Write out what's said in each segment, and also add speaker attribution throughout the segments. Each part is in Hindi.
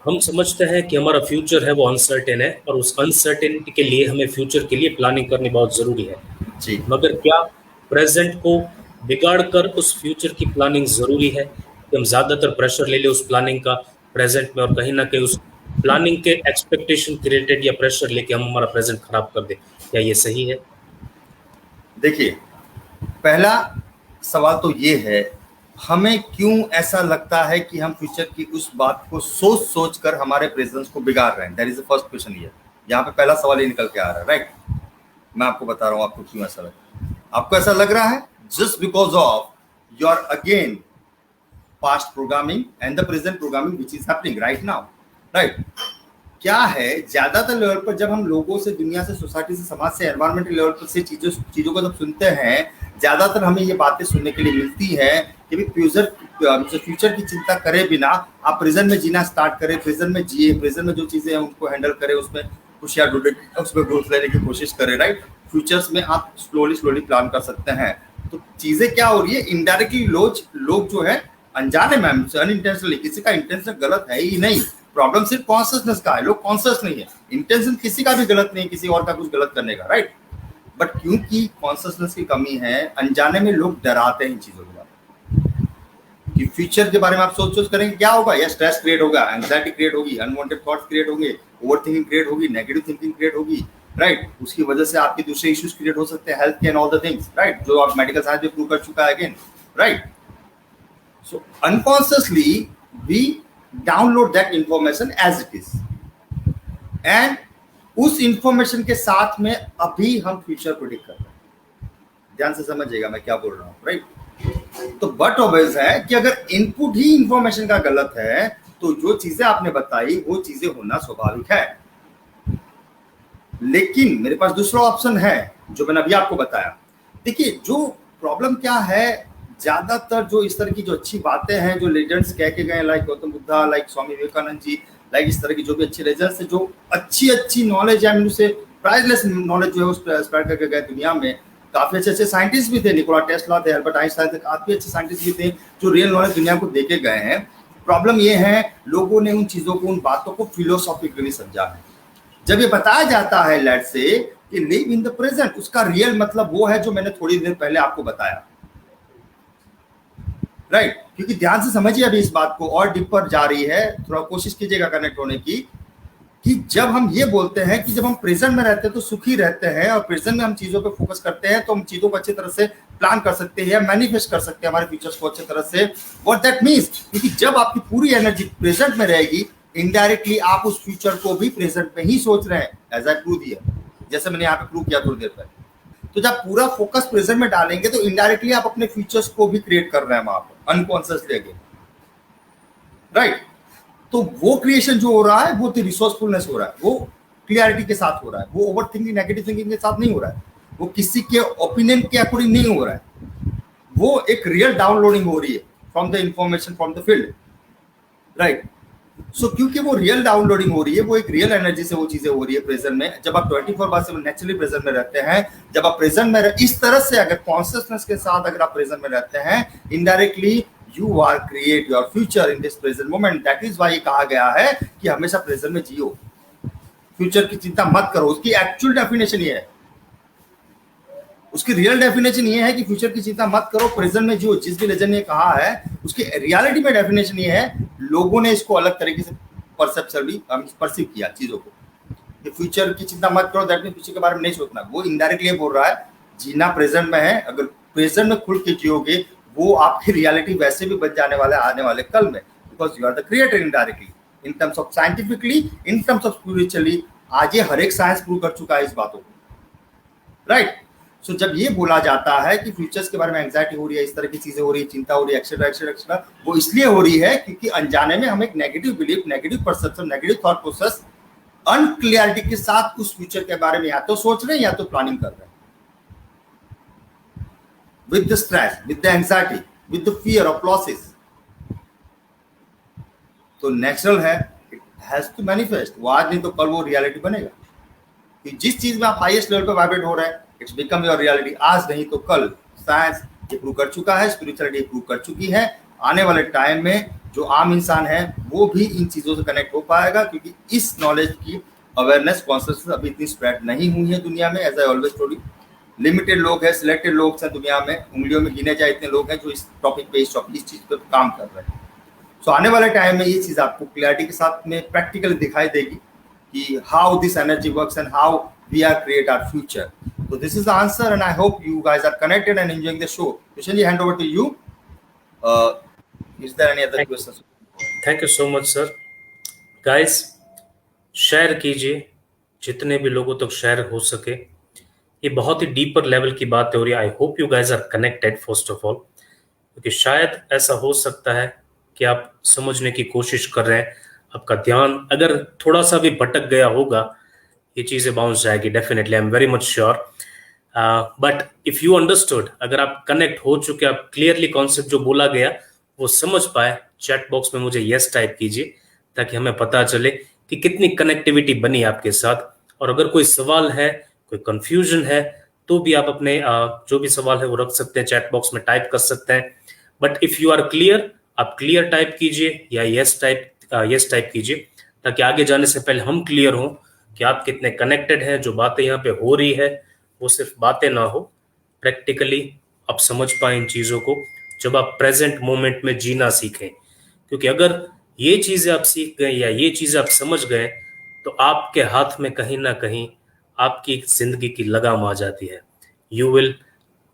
Speaker 1: हम समझते हैं कि हमारा फ्यूचर है वो अनसर्टेन है और उस अनसर्टेनिटी के लिए हमें फ्यूचर के लिए प्लानिंग करनी बहुत ज़रूरी है।
Speaker 2: जी।
Speaker 1: मगर क्या प्रेजेंट को बिगाड़ कर उस फ्यूचर की प्लानिंग ज़रूरी है कि हम ज़्यादातर प्रेशर ले लें उस प्लानिंग का प्रेजेंट में और कहीं ना कहीं उस प्लानिंग के एक्सपेक्टेशन क्रिएटेड या प्रेशर लेके हम हमारा प्रेजेंट खराब कर दें? क्या ये सही है?
Speaker 2: देखिए, पहला सवाल तो ये है, हमें क्यों ऐसा लगता है कि हम फ्यूचर की उस बात को सोच सोच कर हमारे प्रेजेंस को बिगाड़ रहे हैं? That is the first question. ये यहाँ पे पहला सवाल ये निकल के आ रहा है, राइट? मैं आपको बता रहा हूँ आपको क्यों ऐसा लगता है। आपको ऐसा लग रहा है just because of your again past programming and the present programming which is happening right now, right? क्या है, ज्यादातर लेवल पर जब हम लोगों से, दुनिया से, सोसाइटी से, समाज से, एनवायरमेंटल लेवल पर से चीजों को जब सुनते हैं, ज्यादातर हमें ये बातें सुनने के लिए मिलती है कि फ्यूचर की चिंता करे बिना आप प्रेजेंट में जीना स्टार्ट करें, प्रेजेंट में जिए, प्रेजेंट में जो चीजें हैं उनको हैंडल करें, उसमें खुशियां ढूंढे, उसमें ग्रोथ लेने की कोशिश करें, राइट? फ्यूचर्स में आप स्लोली प्लान कर सकते हैं। तो चीजें क्या हो रही है, इनडायरेक्टली लोग जो है अनजाने में, अनइंटेंशनली, किसी का इंटेंशन गलत है ही नहीं, प्रॉब्लम सिर्फ कॉन्शियसनेस का है, लोग कॉन्शियस नहीं है, इंटेंशन किसी का भी गलत नहीं, किसी और का कुछ गलत करने का, राइट? बट क्योंकि कॉन्शियसनेस की कमी है, अनजाने में लोग डराते हैं इन चीजों के बारे में कि फ्यूचर के बारे में आप सोच करेंगे क्या होगा, या स्ट्रेस क्रिएट होगा, एंग्जाइटी क्रिएट होगी, अनवांटेड थॉट्स क्रिएट होंगे, ओवरथिंकिंग क्रिएट होगी, नेगेटिव थिंकिंग क्रिएट होगी, राइट? उसकी वजह से आपके दूसरे इश्यूज क्रिएट हो सकते हैं, हेल्थ के and all the things, right? जो आप मेडिकल साइंस में प्रूव कर चुका है again, right? So unconsciously we download that information as it is, and उस इंफॉर्मेशन के साथ में अभी हम फ्यूचर प्रेडिक्ट कर रहे हैं। ध्यान से समझिएगा मैं क्या बोल रहा हूँ, राइट? तो बट ऑब्वियस है कि अगर इनपुट ही इंफॉर्मेशन का गलत है तो जो चीजें आपने बताई वो चीजें होना स्वाभाविक है। लेकिन मेरे पास दूसरा ऑप्शन है जो मैंने अभी आपको बताया। देखिए, जो प्रॉब्लम क्या है, ज्यादातर जो इस तरह की जो अच्छी बातें हैं, जो लेजेंड्स कह के गए, like Gautam Buddha, like Swami Vivekananda ji, like इस तरह की जो भी अच्छी लेजेंड्स है, जो अच्छी नॉलेज है, उनसे प्राइसलेस नॉलेज जो है उस स्प्रेड करके गए दुनिया में। काफी अच्छे साइंटिस्ट भी थे, निकोला टेस्ला थे, अल्बर्ट आइंस्टाइन थे, काफी अच्छे साइंटिस्ट भी थे जो रियल नॉलेज दुनिया को देके गए हैं। प्रॉब्लम ये है, लोगों ने उन चीजों को, उन बातों को फिलोसॉफिकली समझा है। जब ये बताया जाता है लेट्स से कि लिव इन द प्रेजेंट, उसका रियल मतलब वो है जो मैंने थोड़ी देर पहले आपको बताया, राइट? क्योंकि ध्यान से समझिए अभी इस बात को, और डीपर जा रही है, थोड़ा कोशिश कीजिएगा कनेक्ट होने की, कि जब हम ये बोलते हैं कि जब हम प्रेजेंट में रहते हैं तो सुखी रहते हैं, और प्रेजेंट में हम चीजों पे फोकस करते हैं तो हम चीजों को अच्छी तरह से प्लान कर सकते हैं या मैनिफेस्ट कर सकते हैं हमारे फ्यूचर्स को अच्छी तरह से। व्हाट दैट मींस, क्योंकि जब आपकी पूरी एनर्जी प्रेजेंट में रहेगी, इनडायरेक्टली आप उस फ्यूचर को भी प्रेजेंट में ही सोच रहे हैं, एज आई प्रूव दिया, जैसे मैंने यहाँ पे प्रूव किया थोड़ी देर पहले। तो जब पूरा फोकस प्रेजेंट में डालेंगे तो इनडायरेक्टली आप अपने फ्यूचर्स को भी क्रिएट कर रहे हैं वहां पर, अनकॉन्शियसली अगेन, राइट? तो वो क्रिएशन जो हो रहा है वो रिसोर्सफुलनेस हो रहा है, वो क्लियरिटी के साथ हो रहा है, वो ओवर थिंकिंग, नेगेटिव थिंकिंग के साथ नहीं हो रहा है, वो किसी के ओपिनियन के अकॉर्डिंग नहीं हो रहा है, वो एक रियल डाउनलोडिंग हो रही है from the information from the field, right? So क्योंकि वो रियल डाउनलोडिंग हो रही है, वो एक रियल एनर्जी से वो चीजें हो रही है प्रेजेंट में। जब आप 24/7 नेचुरली प्रेजेंट में रहते हैं, जब आप प्रेजेंट में इस तरह से अगर कॉन्शियसनेस के साथ अगर आप प्रेजेंट में रहते हैं, indirectly you are create your future in this present moment. That is why कहा गया है कि हमेशा प्रेजेंट में जियो, फ्यूचर की चिंता मत करो। उसकी एक्चुअल डेफिनेशन ये है, उसकी रियल डेफिनेशन ये है कि फ्यूचर की चिंता मत करो, प्रेजेंट में जियो। जिस भी लेजेंड ने कहा है उसकी रियलिटी में डेफिनेशन ये है, लोगों ने इसको अलग तरीके से परसेप्शनली परसीव किया चीजों को, कि फ्यूचर की चिंता मत करो, दैट मीन फ्यूचर के बारे में नहीं सोचना। वो इनडायरेक्टली ये बोल रहा है जीना प्रेजेंट में है, अगर प्रेजेंट में खुल के जियोगे वो आपकी रियलिटी वैसे भी बच जाने वाला है आने वाले कल में, because you are the creator indirectly, in terms of scientifically, in terms of spiritually. आज ये हर एक साइंस प्रूव कर चुका है इस बातों को, राइट? सो जब ये बोला जाता है कि फ्यूचर्स के बारे में एंग्जाइटी हो रही है, इस तरह की चीजें हो रही है, चिंता हो रही है, एक्सेट्रा एक्सेट्रा एक्सेट्रा, वो इसलिए हो रही है क्योंकि अनजाने में हम एक negative belief, negative perception, negative thought process, unclarity के साथ उस फ्यूचर के बारे में या तो सोच रहे हैं या तो प्लानिंग कर रहे हैं, with the stress, with the anxiety, with the fear of losses. तो नेचुरल है, इट हैज टू मैनिफेस्ट। वो आज नहीं तो कल वो रियलिटी बनेगा, कि जिस चीज में आप हाईएस्ट लेवल पे वाइब्रेट हो रहे हैं, इट्स बिकम योर रियलिटी, आज नहीं तो कल। साइंस ये प्रूव कर चुका है, स्पिरिचुअलिटी प्रूव कर चुकी है। आने वाले टाइम में जो आम इंसान है वो भी इन चीज़ों से कनेक्ट हो पाएगा, क्योंकि इस नॉलेज की अवेयरनेस कॉन्शियसनेस अभी इतनी स्प्रेड नहीं हुई है दुनिया में। As I always told you, limited लोग हैं, सिलेक्टेड लोग हैं दुनिया में, उंगलियों में गिने जाए इतने लोग हैं जो इस टॉपिक पे इस चीज़ पे काम कर रहे हैं। सो आने वाले टाइम में ये चीज़ आपको क्लैरिटी के साथ में प्रैक्टिकली दिखाई देगी कि how this energy works and how we are create our future. So this is the answer, and I hope you guys are connected and enjoying the show. Vishenji, hand over to you. Is there any other questions?
Speaker 1: Thank you so much sir. Guys, share कीजिए जितने भी लोगों तक शेयर हो सके. ये बहुत ही डीपर लेवल की बात हो रही है. I hope you guys are connected first of all, क्योंकि शायद ऐसा हो सकता है कि आप समझने की कोशिश कर रहे हैं. आपका ध्यान अगर थोड़ा सा भी भटक गया होगा, ये चीज़ें बाउंस जाएगी definitely. I am very much sure. But if you understood, अगर आप कनेक्ट हो चुके, आप क्लियरली कॉन्सेप्ट जो बोला गया वो समझ पाए, चैट बॉक्स में मुझे यस टाइप कीजिए ताकि हमें पता चले कि कितनी कनेक्टिविटी बनी आपके साथ. और अगर कोई सवाल है, कोई कंफ्यूजन है, तो भी आप अपने जो भी सवाल है वो रख सकते हैं, चैट बॉक्स में टाइप कर सकते हैं. But if you are clear, आप क्लियर टाइप कीजिए या यस टाइप कीजिए, ताकि आगे जाने से पहले हम क्लियर हों कि आप कितने कनेक्टेड हैं. जो बातें यहाँ पे हो रही है वो सिर्फ बातें ना हो, प्रैक्टिकली आप समझ पाए इन चीज़ों को, जब आप प्रेजेंट मोमेंट में जीना सीखें. क्योंकि अगर ये चीज़ें आप सीख गए या ये चीज़ें आप समझ गए, तो आपके हाथ में कहीं ना कहीं आपकी जिंदगी की लगाम आ जाती है. You will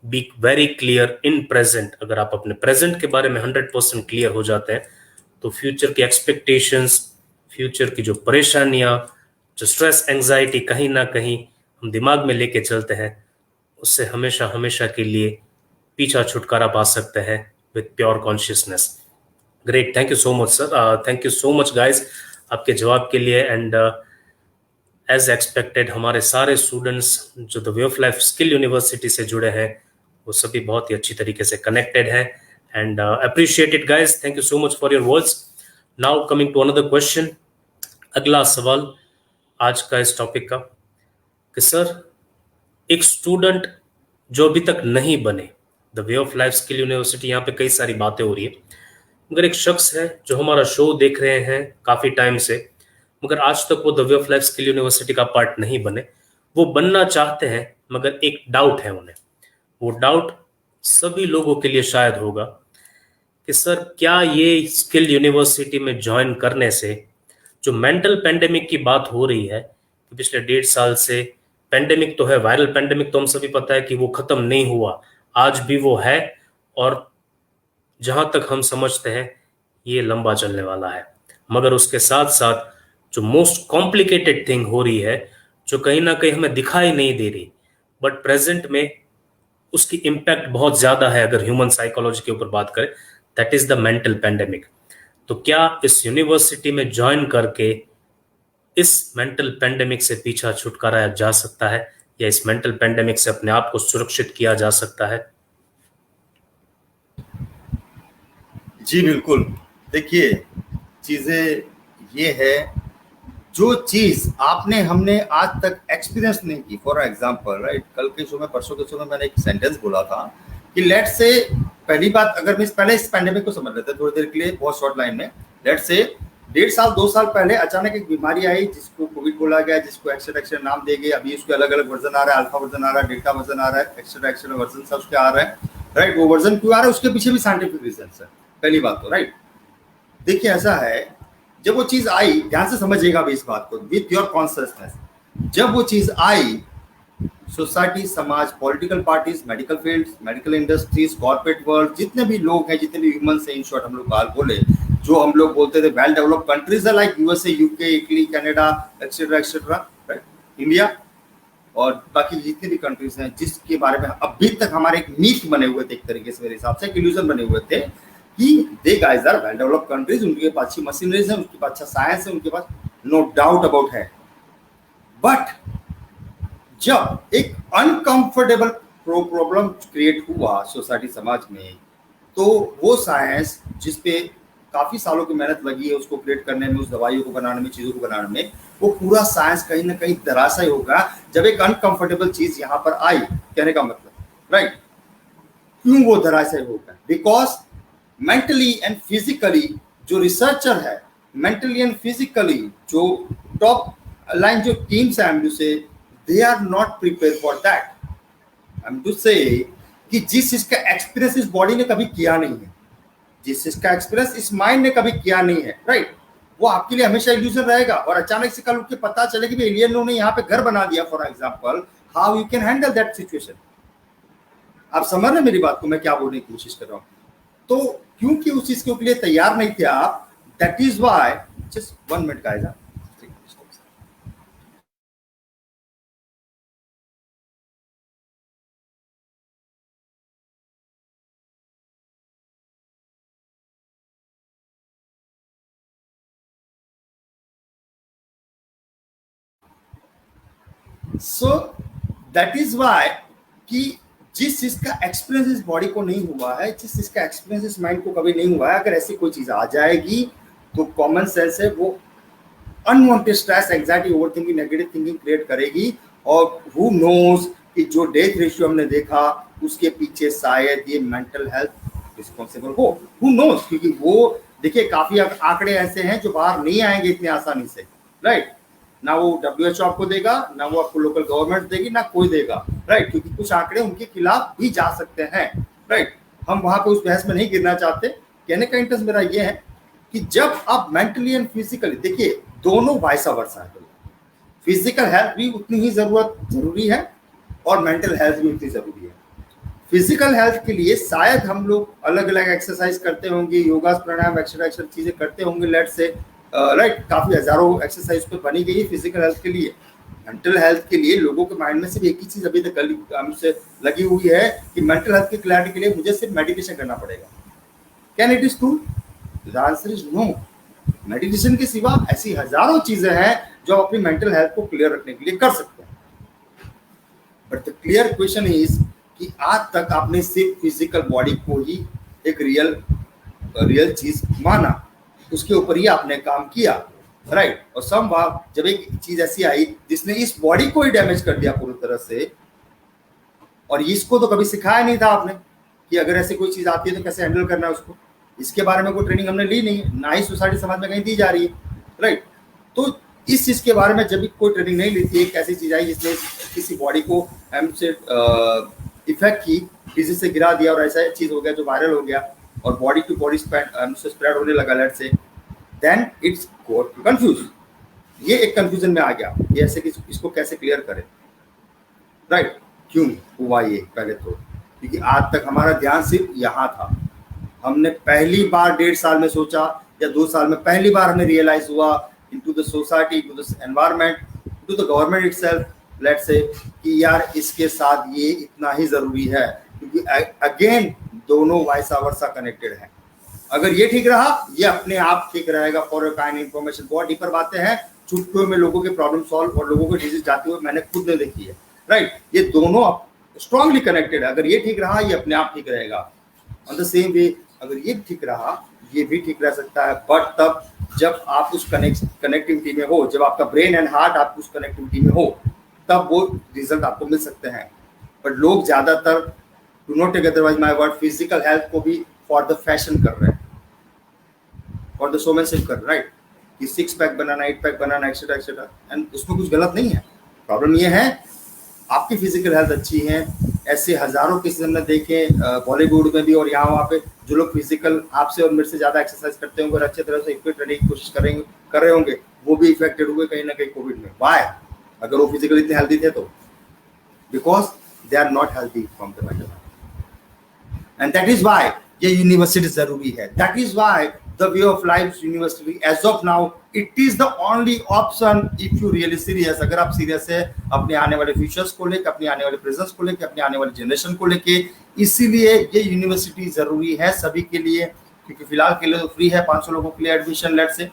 Speaker 1: be very clear in present. अगर आप अपने प्रेजेंट के बारे में 100% क्लियर हो जाते हैं, तो फ्यूचर की एक्सपेक्टेशंस, फ्यूचर की जो परेशानियां, जो स्ट्रेस, एंजाइटी कहीं ना कहीं हम दिमाग में लेके चलते हैं, उससे हमेशा हमेशा के लिए पीछा छुटकारा पा सकते हैं with pure consciousness. Great, thank you so much sir. Thank you so much guys आपके जवाब के लिए. एंड एज एक्सपेक्टेड हमारे सारे स्टूडेंट्स जो the way of life skill university से जुड़े हैं, वो सभी बहुत ही अच्छी तरीके से कनेक्टेड हैं. And appreciated guys, thank you so much for your words. Now coming to another question. अगला सवाल आज का इस टॉपिक का कि सर, एक स्टूडेंट जो अभी तक नहीं बने, the way of life skill university, यहाँ पे कई सारी बातें हो रही है, मगर एक शख्स है जो हमारा शो देख रहे हैं काफ़ी टाइम से, मगर आज तक वो the way of life skill university का पार्ट नहीं बने. वो बनना चाहते हैं, मगर एक डाउट है उन्हें. वो डाउट सभी लोगों के लिए शायद होगा कि सर, क्या ये स्किल यूनिवर्सिटी में ज्वाइन करने से जो मेंटल पेंडेमिक की बात हो रही है कि पिछले 1.5 साल से पेंडेमिक तो है, वायरल पेंडेमिक तो हम सभी पता है कि वो खत्म नहीं हुआ, आज भी वो है, और जहां तक हम समझते हैं ये लंबा चलने वाला है. मगर उसके साथ साथ जो मोस्ट कॉम्प्लिकेटेड थिंग हो रही है, जो कहीं ना कहीं हमें दिखाई नहीं दे रही, बट प्रेजेंट में उसकी इम्पैक्ट बहुत ज्यादा है अगर ह्यूमन साइकोलॉजी के ऊपर बात करें, that is the mental pandemic. तो क्या इस यूनिवर्सिटी में ज्वाइन करके इस मेंटल पेंडेमिक से पीछा छुटकारा जा सकता है, या इस मेंटल पेंडेमिक से अपने आप को सुरक्षित किया जा सकता है?
Speaker 2: जी बिल्कुल. देखिए, चीजें ये है, जो चीज हमने आज तक एक्सपीरियंस नहीं की. फॉर एग्जांपल, राइट, कल के शो में, परसों के शो में मैंने एक सेंटेंस बोला था कि लेट से, पहली बात, अगर मैं पहले इस पैंडेमिक को समझ लेते थोड़ी देर के लिए, बहुत शॉर्ट लाइन में, लेट से 1.5 साल 2 साल पहले अचानक एक बीमारी आई जिसको कोविड बोला गया, जिसको एक्स्ट्रा नाम दे गए. अभी उसके अलग अलग वर्जन आ रहा है, अल्फा वर्जन आ रहा है, डेल्टा वर्जन आ रहा है, एक्स्ट्रा वर्जन सब उसके आ रहा है, राइट. वो वर्जन क्यों आ रहा है, उसके पीछे भी साइंटिफिक रीजन है, पहली बात तो, राइट. देखिए, ऐसा है, जब वो चीज आई, ध्यान से समझिएगा अभी इस बात को विथ योर कॉन्शियसनेस. जब वो चीज आई, सोसाइटी, समाज, political parties, medical field, medical industries, corporate world, जितने भी लोग हैं, जितने भी ह्यूमन से, इन शॉर्ट हम लोग बात बोले, जो हम लोग बोलते थे वेल डेवलप्ड कंट्रीज है, like USA, UK, Italy, Canada, etcetera, right, India, और बाकी जितने भी कंट्रीज हैं, जिसके बारे में अभी तक हमारे एक मीथ बने हुए थे, एक तरीके से मेरे हिसाब से इल्यूजन बने हुए थे कि they guys are well developed countries, उनके पास अच्छी मशीनरीज है, उनके पास अच्छा साइंस है, उनके पास नो डाउट अबाउट है. बट जब एक अनकंफर्टेबल प्रॉब्लम क्रिएट हुआ सोसाइटी, समाज में, तो वो साइंस जिसपे काफी सालों की मेहनत लगी है उसको क्रिएट करने में, उस दवाइयों को बनाने में, चीजों को बनाने में, वो पूरा साइंस कहीं ना कहीं धराशायी होगा जब एक अनकंफर्टेबल चीज यहाँ पर आई. कहने का मतलब, राइट, क्यों वो धराशायी होगा? बिकॉज मेंटली एंड फिजिकली जो रिसर्चर है मेंटली एंड फिजिकली, जो टॉप लाइन जो टीम्स है एमडू से, they are not prepare for that. एमडू से कि जिस चीज का एक्सपीरियंस इस बॉडी ने कभी किया नहीं है, जिस चीज का एक्सपीरियंस इस माइंड ने कभी किया नहीं है, राइट, वो आपके लिए हमेशा इल्यूजन रहेगा। और अचानक से कल उठ के पता चले कि एलियनों ने यहाँ पे घर बना दिया for example, how you can handle that situation. आप समझ रहे मेरी बात को, मैं क्या बोलने की कोशिश कर रहा हूँ। तो क्योंकि उस चीज के लिए तैयार नहीं थे आप, that is why, just 1 minute guys. So that is why कि जिस चीज का एक्सपीरियंस इस बॉडी को नहीं हुआ है, जिस चीज का एक्सपीरियंस इस माइंड को कभी नहीं हुआ है, अगर ऐसी कोई चीज आ जाएगी तो कॉमन सेंस है वो unwanted stress, anxiety, overthinking, negative thinking create करेगी। और हु नोज कि जो डेथ रेशियो हमने देखा उसके पीछे शायद ये मेंटल हेल्थ रिस्पॉन्सिबल हो, हु नोज। क्योंकि वो देखिए काफी आंकड़े ऐसे हैं जो बाहर नहीं आएंगे इतनी आसानी से, राइट। ना वो WHO आपको देगा, ना वो आपको लोकल गवर्नमेंट देगी, ना कोई देगा, राइट। क्योंकि कुछ आंकड़े उनके खिलाफ भी जा सकते हैं, राइट। हम वहां पे उस बहस में नहीं गिरना चाहते। कहने का इंटरेस्ट मेरा ये है कि जब आप मेंटली एंड फिजिकली, देखिए दोनों वाइसा वर्सा है, फिजिकल हेल्थ भी उतनी ही जरूरी है और मेंटल हेल्थ भी उतनी जरूरी है। फिजिकल हेल्थ के लिए शायद हम लोग अलग अलग एक्सरसाइज करते होंगे, योगा, प्राणायाम, एक्सरसाइज चीजें करते होंगे, लेट से राइट, काफी हजारों एक्सरसाइज पे बनी गई है फिजिकल हेल्थ के लिए। मेंटल हेल्थ के लिए लोगों के माइंड में सिर्फ एक ही चीज अभी तक हमसे लगी हुई है कि मेंटल हेल्थ की क्लैरिटी के लिए मुझे सिर्फ मेडिटेशन करना पड़ेगा। Can it is true? The answer is no. Meditation के सिवा ऐसी हजारों चीजें हैं जो आप अपनी मेंटल हेल्थ को क्लियर रखने के लिए कर सकते हैं। But the clear question is कि आज तक आपने सिर्फ फिजिकल बॉडी को ही एक रियल चीज माना, उसके ऊपर ही आपने काम किया, राइट। और समहाउ जब एक चीज ऐसी आई जिसने इस बॉडी को ही डैमेज कर दिया पूरी तरह से, और इसको तो कभी सिखाया नहीं था आपने कि अगर ऐसी कोई चीज आती है तो कैसे हैंडल करना है उसको, इसके बारे में कोई ट्रेनिंग हमने ली नहीं है, ना ही सोसाइटी समाज में कहीं दी जा रही है, राइट। तो इस चीज के बारे में जब भी कोई ट्रेनिंग नहीं ली थी, एक ऐसी चीज आई जिसने किसी बॉडी को हमसे इफेक्ट की, किसी से गिरा दिया और ऐसा चीज हो गया जो वायरल हो गया और बॉडी टू बॉडी स्प्रेड होने लगा, लेट से, देन इट्स गॉट कंफ्यूज। ये एक कंफ्यूजन में आ गया, ये ऐसे कि इसको कैसे क्लियर करें, राइट। क्यों हुआ ये? पहले तो क्योंकि आज तक हमारा ध्यान सिर्फ यहाँ था। हमने पहली बार 1.5 साल में सोचा या 2 साल में पहली बार हमें रियलाइज हुआ into the society, into the environment, into the government itself, let's say, कि यार इसके साथ ये इतना ही जरूरी है। क्योंकि अगेन दोनों वाइसा वर्सा कनेक्टेड है। अगर ये ठीक रहा, ये अपने आप ठीक रहेगा। फॉर योर काइंड इन्फॉर्मेशन, बहुत डीपर बातें हैं, चुटकियों में लोगों के प्रॉब्लम सॉल्व और लोगों को डिजीज जाती हुई मैंने खुद ने देखी है, राइट। ये दोनों स्ट्रांगली कनेक्टेड है। अगर ये ठीक रहा, ये अपने आप ठीक रहेगा। ऑन द सेम वे अगर ये ठीक रहा, ये भी ठीक रह सकता है। बट तब जब आप उस कनेक्टिविटी में हो, जब आपका ब्रेन एंड हार्ट आप उस कनेक्टिविटी में हो, तब वो रिजल्ट आपको मिल सकते हैं। बट लोग ज्यादातर, do not take otherwise my word, physical health को भी फॉर द फैशन कर रहे हैं, फॉर द शोमैनशिप कर, राइट, कि 6 पैक बनाना, 8 पैक बनाना, एक्सेट्रा एक्सेट्रा। एंड उसमें कुछ गलत नहीं है। प्रॉब्लम ये है आपकी फिजिकल हेल्थ अच्छी है। ऐसे हजारों केसेस हमने देखे बॉलीवुड में भी और यहाँ वहाँ पे, जो लोग फिजिकल आपसे और मेरे से ज्यादा एक्सरसाइज करते होंगे और अच्छे तरह से इक्विप रहने की कोशिश कर रहे होंगे, वो भी इफेक्टेड हुए कहीं ना कहीं कोविड में। वाई? अगर वो फिजिकली इतने हेल्दी थे तो because they are not healthy from the mental health. And that is why ये यूनिवर्सिटी जरूरी है। That is why the way of life university as of now it is the only option if you really serious। अगर आप सीरियस है अपने आने वाले फ्यूचर्स को लेकर, अपने आने वाले प्रेजेंस को लेकर, अपने आने वाले जनरेशन को लेके, इसीलिए ये यूनिवर्सिटी जरूरी है सभी के लिए। क्योंकि फिलहाल के लिए तो फ्री है 500 लोगों के लिए एडमिशन, लेट से,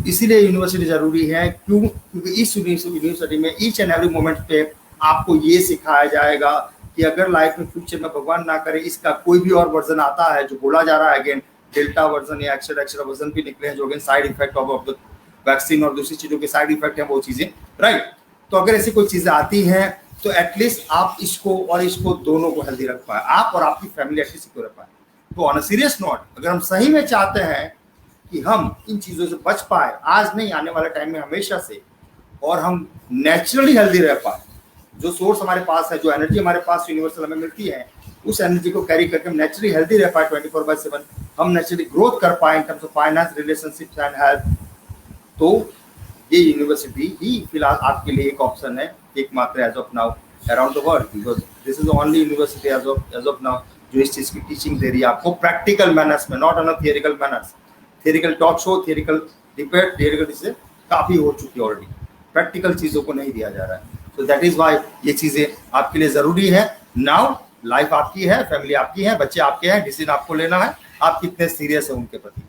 Speaker 2: इसीलिए यूनिवर्सिटी जरूरी है। क्यों? क्योंकि इस यूनिवर्सिटी में ईच एंड एवरी मोमेंट पे आपको ये सिखाया जाएगा कि अगर लाइफ में फ्यूचर में भगवान ना करे इसका कोई भी और वर्जन आता है, जो बोला जा रहा है अगेन डेल्टा वर्जन या एक्स्ट्रा वर्जन भी निकले हैं, जो again side effect of the vaccine और दूसरी चीजों के साइड इफेक्ट है वो चीजें, राइट। तो अगर ऐसी कोई चीजें आती हैं तो एटलीस्ट आप इसको और इसको दोनों को हेल्दी रख पाए, आप और आपकी फैमिली एटलीस्ट को रख पाए। तो ऑन अ सीरियस नोट, अगर हम सही में चाहते हैं कि हम इन चीजों से बच पाए, आज नहीं आने वाले टाइम में हमेशा से, और हम नेचुरली हेल्दी रह पाए। जो सोर्स हमारे पास है, जो एनर्जी हमारे पास यूनिवर्सल हमें मिलती है, उस एनर्जी को कैरी करके हम नेचुरली हेल्दी रह पाए 24/7, हम नेचुरली ग्रोथ कर पाए इन terms of finance, relationships and health. तो ये यूनिवर्सिटी ही फिलहाल आपके लिए एक ऑप्शन है, एकमात्र as of now around the world, because this is the only university as of now जो इस चीज की टीचिंग दे रही है आपको प्रैक्टिकल मैनर्स में, not on theoretical manners. Theoretical talk show, theoretical debate, theoretical इससे काफी हो चुकी है ऑलरेडी, प्रैक्टिकल चीजों को नहीं दिया जा रहा है। तो दैट इज वाई ये चीजें आपके लिए जरूरी है। नाउ लाइफ आपकी है, फैमिली आपकी है, बच्चे आपके हैं, डिसीजन आपको लेना है, आप कितने सीरियस है उनके प्रति।